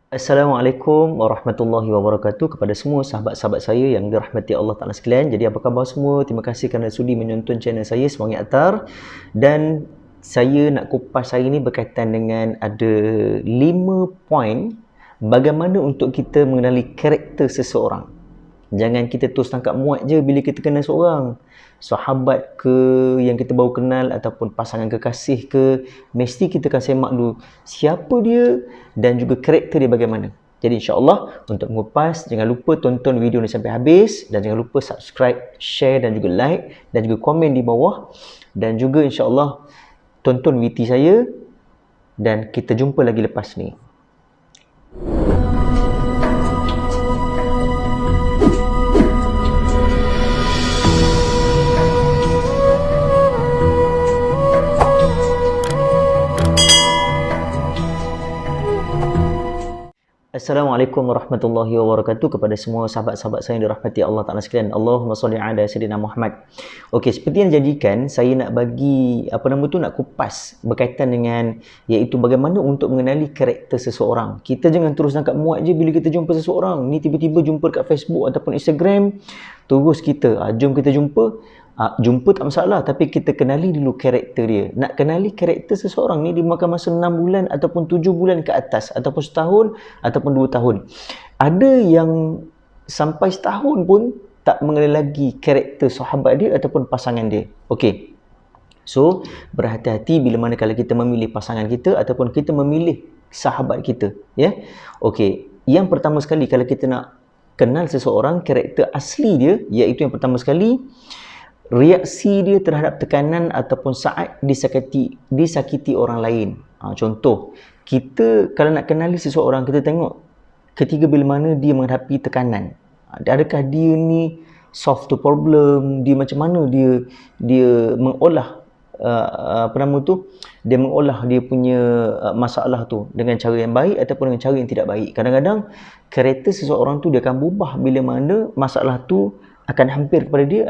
Assalamualaikum warahmatullahi wabarakatuh kepada semua sahabat-sahabat saya yang dirahmati Allah Ta'ala sekalian. Jadi apa khabar semua? Terima kasih kerana sudi menonton channel saya Semangat Atar. Dan saya nak kupas hari ni berkaitan dengan ada 5 poin bagaimana untuk kita mengenali karakter seseorang. Jangan kita terus tangkap muat je bila kita kenal seorang. Sahabat ke, yang kita baru kenal, ataupun pasangan kekasih ke, mesti kita akan semak dulu siapa dia dan juga karakter dia bagaimana. Jadi insya-Allah untuk mengupas, jangan lupa tonton video ni sampai habis dan jangan lupa subscribe, share dan juga like dan juga komen di bawah, dan juga insya-Allah tonton VT saya dan kita jumpa lagi lepas ni. Assalamualaikum warahmatullahi wabarakatuh kepada semua sahabat-sahabat saya yang dirahmati Allah Ta'ala sekalian. Allahumma salli ala Sayyidina Muhammad. Okey, seperti yang jadikan saya nak bagi nak kupas berkaitan dengan iaitu bagaimana untuk mengenali karakter seseorang. Kita jangan terus tangkap muat je bila kita jumpa seseorang. Ni tiba-tiba jumpa dekat Facebook ataupun Instagram, terus kita jom kita jumpa. Jumpa tak masalah, tapi kita kenali dulu karakter dia. Nak kenali karakter seseorang ni dimakan masa 6 bulan ataupun 7 bulan ke atas, ataupun setahun ataupun 2 tahun. Ada yang sampai setahun pun tak mengenali lagi karakter sahabat dia ataupun pasangan dia. Okey. So, berhati-hati bila mana kalau kita memilih pasangan kita ataupun kita memilih sahabat kita, ya. Okey, yang pertama sekali kalau kita nak kenal seseorang, karakter asli dia, iaitu yang pertama sekali reaksi dia terhadap tekanan ataupun saat disakiti orang lain. Contoh, kita kalau nak kenali seseorang, kita tengok ketika bila mana dia menghadapi tekanan. Adakah dia ni solve the problem, dia macam mana dia mengolah dia mengolah dia punya masalah tu dengan cara yang baik ataupun dengan cara yang tidak baik. Kadang-kadang karakter seseorang tu dia akan berubah bila mana masalah tu akan hampir kepada dia,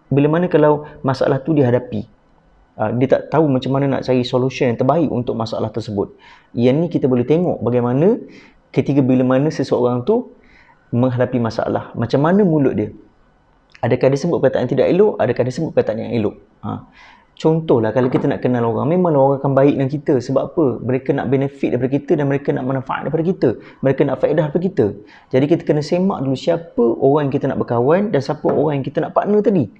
bila mana kalau masalah tu dihadapi. Dia tak tahu macam mana nak cari solution yang terbaik untuk masalah tersebut. Yang ni kita boleh tengok bagaimana ketika bila mana seseorang tu menghadapi masalah. Macam mana mulut dia. Adakah dia sebut perkataan yang tidak elok, adakah dia sebut perkataan yang elok. Contohlah kalau kita nak kenal orang, memanglah orang akan baik dengan kita. Sebab apa? Mereka nak benefit daripada kita dan mereka nak manfaat daripada kita. Mereka nak faedah daripada kita. Jadi kita kena semak dulu siapa orang yang kita nak berkawan dan siapa orang yang kita nak partner tadi.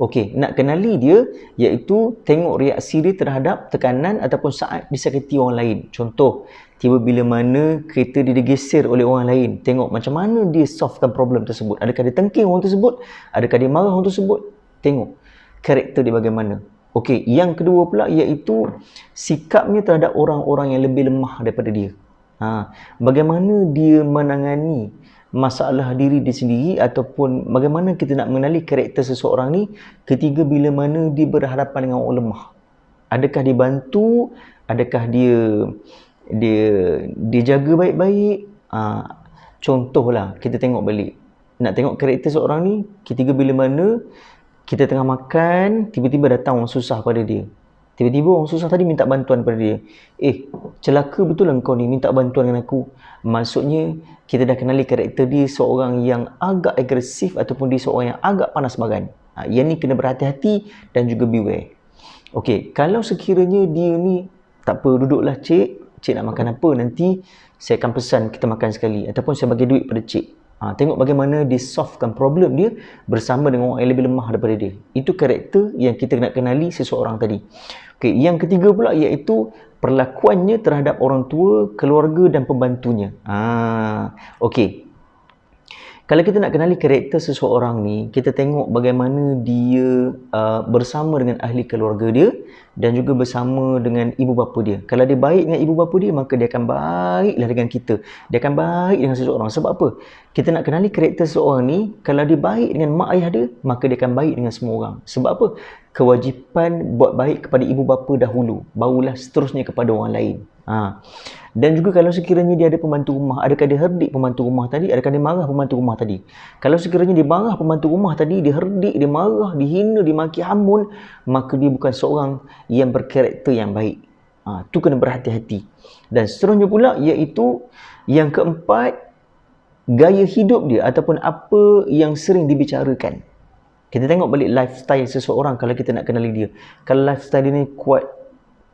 Okey, nak kenali dia iaitu tengok reaksi dia terhadap tekanan ataupun saat disakiti orang lain. Contoh, tiba bila mana kereta dia digeser oleh orang lain, tengok macam mana dia solvekan problem tersebut. Adakah dia tengking orang tersebut? Adakah dia marah orang tersebut? Tengok karakter dia bagaimana. Okey, yang kedua pula iaitu sikapnya terhadap orang-orang yang lebih lemah daripada dia. Bagaimana dia menangani masalah diri dia sendiri ataupun bagaimana kita nak mengenali karakter seseorang ni ketika bila mana dia berhadapan dengan orang lemah. Adakah dia bantu? Adakah dia jaga baik-baik? Contohlah, kita tengok balik. Nak tengok karakter seseorang ni ketika bila mana kita tengah makan, tiba-tiba datang orang susah pada dia. Tiba-tiba orang susah tadi minta bantuan pada dia. Celaka betul lah kau ni minta bantuan dengan aku. Maksudnya, kita dah kenali karakter dia seorang yang agak agresif ataupun dia seorang yang agak panas baran. Yang ni kena berhati-hati dan juga beware. Okey, kalau sekiranya dia ni, tak apa, duduklah cik nak makan apa, nanti saya akan pesan kita makan sekali. Ataupun saya bagi duit pada cik. Tengok bagaimana dia solvekan problem dia bersama dengan orang yang lebih lemah daripada dia. Itu karakter yang kita nak kenali seseorang tadi. Okey, yang ketiga pula iaitu perlakuannya terhadap orang tua, keluarga dan pembantunya. Okey. Kalau kita nak kenali karakter seseorang ni, kita tengok bagaimana dia bersama dengan ahli keluarga dia dan juga bersama dengan ibu bapa dia. Kalau dia baik dengan ibu bapa dia, maka dia akan baiklah dengan kita. Dia akan baik dengan seseorang. Sebab apa? Kita nak kenali karakter seseorang ni, kalau dia baik dengan mak ayah dia, maka dia akan baik dengan semua orang. Sebab apa? Kewajipan buat baik kepada ibu bapa dahulu, barulah seterusnya kepada orang lain. Dan juga kalau sekiranya dia ada pembantu rumah, adakah dia herdik pembantu rumah tadi? Adakah dia marah pembantu rumah tadi? Kalau sekiranya dia marah pembantu rumah tadi, dia herdik, dia marah, dihina, dia maki hamun, maka dia bukan seorang yang berkarakter yang baik. Tu kena berhati-hati. Dan seterusnya pula iaitu yang keempat, gaya hidup dia ataupun apa yang sering dibicarakan. Kita tengok balik lifestyle seseorang kalau kita nak kenali dia. Kalau lifestyle dia ni kuat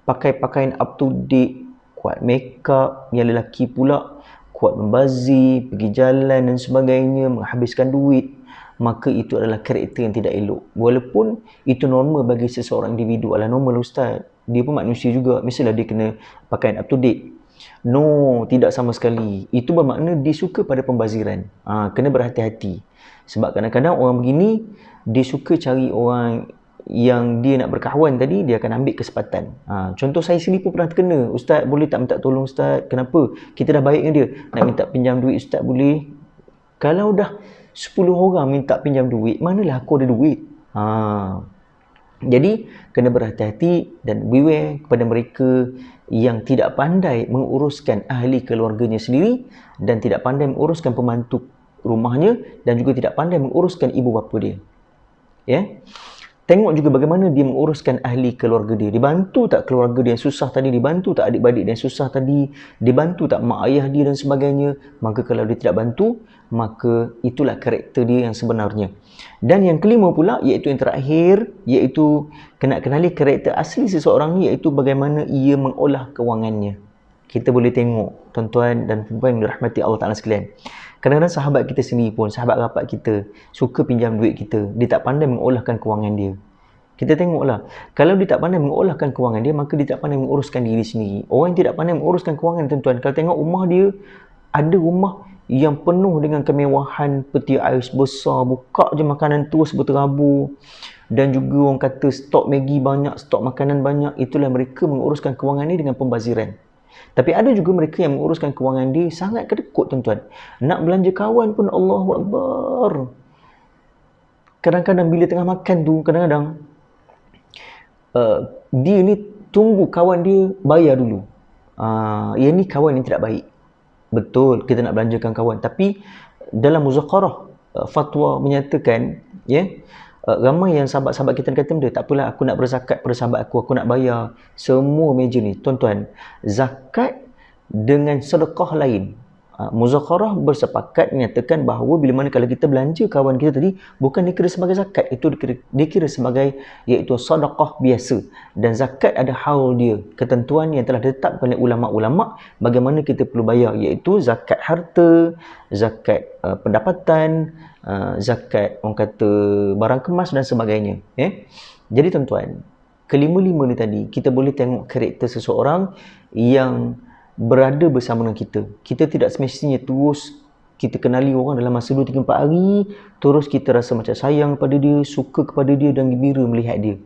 pakai pakaian up to date, kuat make up, yang lelaki pula kuat membazir, pergi jalan dan sebagainya, menghabiskan duit, maka itu adalah karakter yang tidak elok. Walaupun itu normal bagi seseorang individu, adalah normal ustaz. Dia pun manusia juga, mestilah dia kena pakaian up to date. No, tidak sama sekali. Itu bermakna dia suka pada pembaziran. Kena berhati-hati. Sebab kadang-kadang orang begini, dia suka cari orang yang dia nak berkawan tadi, dia akan ambil kesempatan. Contoh saya sendiri pun pernah terkena. Ustaz, boleh tak minta tolong ustaz? Kenapa? Kita dah baik dengan dia. Nak minta pinjam duit ustaz boleh? Kalau dah 10 orang minta pinjam duit, manalah aku ada duit? Jadi, kena berhati-hati dan beware kepada mereka yang tidak pandai menguruskan ahli keluarganya sendiri dan tidak pandai menguruskan pembantu rumahnya dan juga tidak pandai menguruskan ibu bapa dia. Tengok juga bagaimana dia menguruskan ahli keluarga dia. Dibantu tak keluarga dia yang susah tadi? Dibantu tak adik-beradik dia yang susah tadi? Dibantu tak mak ayah dia dan sebagainya? Maka kalau dia tidak bantu, maka itulah karakter dia yang sebenarnya. Dan yang kelima pula, iaitu yang terakhir, iaitu kena kenali karakter asli seseorang ni, iaitu bagaimana ia mengolah kewangannya. Kita boleh tengok, tuan-tuan dan puan-puan yang dirahmati Allah Ta'ala sekalian. Kadang-kadang sahabat kita sendiri pun, sahabat rapat kita, suka pinjam duit kita. Dia tak pandai mengolahkan kewangan dia. Kita tengoklah, kalau dia tak pandai mengolahkan kewangan dia, maka dia tak pandai menguruskan diri sendiri. Orang yang tidak pandai menguruskan kewangan, tuan-tuan, kalau tengok rumah dia, ada rumah yang penuh dengan kemewahan, peti ais besar, buka je makanan terus berterabur. Dan juga orang kata stok Maggi banyak, stok makanan banyak. Itulah mereka menguruskan kewangan ni dengan pembaziran. Tapi ada juga mereka yang menguruskan kewangan dia sangat kedekut, tuan-tuan. Nak belanja kawan pun Allahu Akbar. Kadang-kadang bila tengah makan tu, kadang-kadang dia ni tunggu kawan dia bayar dulu. Yang ni kawan yang tidak baik. Betul, kita nak belanjakan kawan. Tapi dalam muzakarah, fatwa menyatakan, ramai yang sahabat-sahabat kita kata benda, tak apalah aku nak berzakat pada sahabat aku nak bayar semua meja ni. Tuan-tuan, zakat dengan sedekah lain. Muzakarah bersepakat menyatakan bahawa bila mana kalau kita belanja kawan kita tadi, bukan dikira sebagai zakat, itu dikira sebagai iaitu sedekah biasa. Dan zakat ada haul dia, ketentuan yang telah ditetapkan oleh ulama-ulama bagaimana kita perlu bayar, iaitu zakat harta, zakat pendapatan, zakat orang kata barang kemas dan sebagainya. Jadi tuan-tuan, kelima-lima ni tadi kita boleh tengok karakter seseorang yang berada bersama dengan kita. Kita tidak semestinya terus kita kenali orang dalam masa 2, 3, 4 hari, terus kita rasa macam sayang pada dia, suka kepada dia dan gembira melihat dia.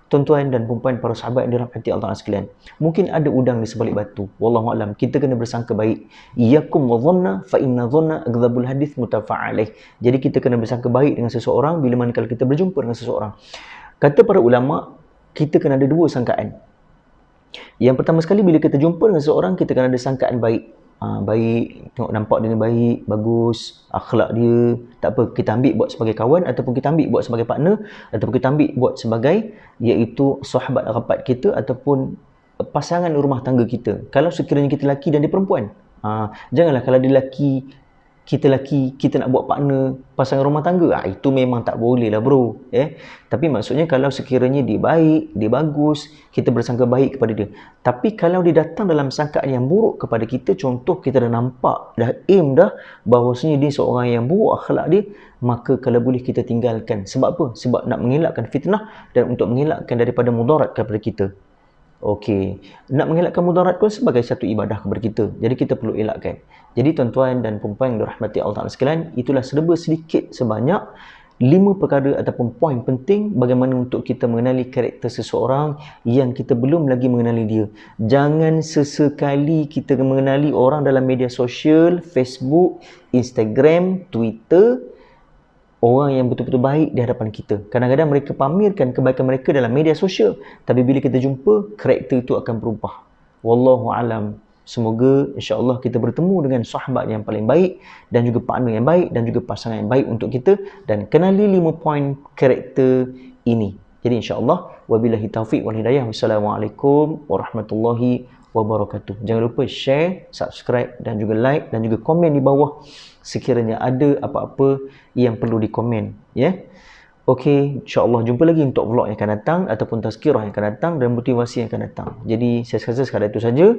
Tuan-tuan dan puan-puan, para sahabat yang dirahmati Allah sekalian, mungkin ada udang di sebalik batu. Wallahu alam. Kita kena bersangka baik. Iyyakum wadhanna fa inna dhanna akdzabul hadits mutafa'alaih. Jadi kita kena bersangka baik dengan seseorang bila mana kalau kita berjumpa dengan seseorang. Kata para ulama, kita kena ada 2 sangkaan. Yang pertama sekali, bila kita jumpa dengan seseorang, kita kena ada sangkaan baik. Baik, tengok nampak dia ni baik, bagus, akhlak dia, tak apa, kita ambil buat sebagai kawan, ataupun kita ambil buat sebagai partner, ataupun kita ambil buat sebagai iaitu sahabat rapat kita, ataupun pasangan rumah tangga kita. Kalau sekiranya kita lelaki dan dia perempuan, janganlah kalau dia lelaki, kita nak buat partner pasangan rumah tangga, itu memang tak boleh lah bro. Tapi maksudnya kalau sekiranya dia baik, dia bagus, kita bersangka baik kepada dia. Tapi kalau dia datang dalam sangkaan yang buruk kepada kita, contoh kita dah nampak, dah aim dah bahawasanya dia seorang yang buruk akhlak dia, maka kalau boleh kita tinggalkan. Sebab apa? Sebab nak mengelakkan fitnah dan untuk mengelakkan daripada mudarat kepada kita. Okey, nak mengelakkan mudarat pun sebagai satu ibadah kepada kita. Jadi kita perlu elakkan. Jadi tuan-tuan dan puan-puan yang dirahmati Allah Ta'ala sekalian, itulah serba sedikit sebanyak 5 perkara ataupun poin penting bagaimana untuk kita mengenali karakter seseorang yang kita belum lagi mengenali dia. Jangan sesekali kita mengenali orang dalam media sosial, Facebook, Instagram, Twitter, orang yang betul-betul baik di hadapan kita. Kadang-kadang mereka pamerkan kebaikan mereka dalam media sosial, tapi bila kita jumpa, karakter itu akan berubah. Wallahu alam. Semoga insya-Allah kita bertemu dengan sahabat yang paling baik dan juga partner yang baik dan juga pasangan yang baik untuk kita, dan kenali 5 poin karakter ini. Jadi insya-Allah wabillahi taufiq wal hidayah. Wassalamualaikum warahmatullahi wabarakatuh. Jangan lupa share, subscribe dan juga like dan juga komen di bawah sekiranya ada apa-apa yang perlu dikomen, ya. Okey, insya-Allah jumpa lagi untuk vlog yang akan datang ataupun tazkirah yang akan datang dan motivasi yang akan datang. Jadi saya rasa sekadar itu saja.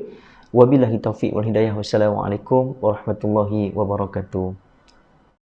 Wabillahi taufiq wal hidayah. Wassalamualaikum warahmatullahi wabarakatuh.